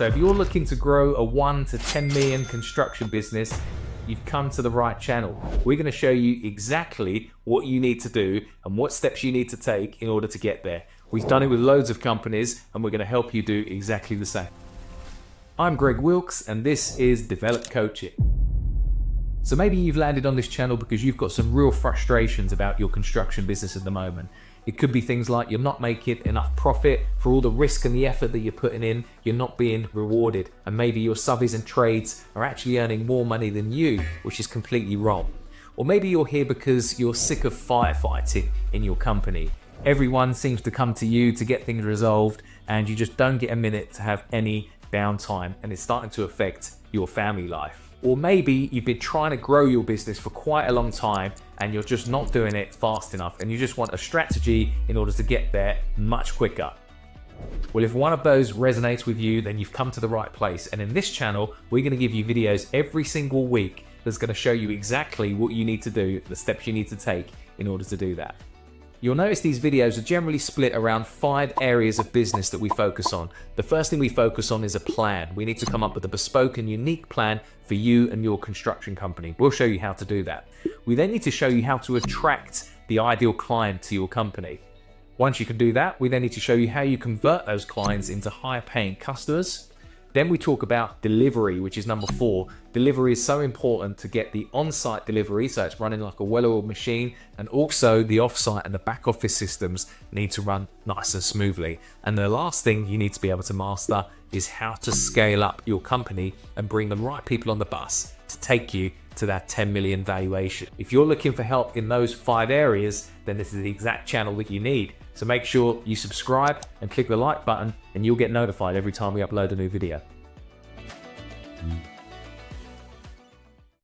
So if you're looking to grow a 1 to 10 million construction business, you've come to the right channel. We're going to show you exactly what you need to do and what steps you need to take in order to get there. We've done it with loads of companies and we're going to help you do exactly the same. I'm Greg Wilkes and this is Develop Coaching. So maybe you've landed on this channel because you've got some real frustrations about your construction business at the moment. It could be things like you're not making enough profit for all the risk and the effort that you're putting in, you're not being rewarded, and maybe your subbies and trades are actually earning more money than you, which is completely wrong. Or maybe you're here because you're sick of firefighting in your company. Everyone seems to come to you to get things resolved and you just don't get a minute to have any downtime, and it's starting to affect your family life. Or maybe you've been trying to grow your business for quite a long time and you're just not doing it fast enough and you just want a strategy in order to get there much quicker. Well, if one of those resonates with you, then you've come to the right place. And in this channel, we're going to give you videos every single week that's going to show you exactly what you need to do, the steps you need to take in order to do that. You'll notice these videos are generally split around 5 areas of business that we focus on. The first thing we focus on is a plan. We need to come up with a bespoke and unique plan for you and your construction company. We'll show you how to do that. We then need to show you how to attract the ideal client to your company. Once you can do that, we then need to show you how you convert those clients into higher paying customers. Then we talk about delivery, which is number 4. Delivery is so important to get the on-site delivery, so it's running like a well-oiled machine, and also the off-site and the back office systems need to run nice and smoothly. And the last thing you need to be able to master is how to scale up your company and bring the right people on the bus to take you to that 10 million valuation. If you're looking for help in those 5 areas, then this is the exact channel that you need. So make sure you subscribe and click the like button and you'll get notified every time we upload a new video.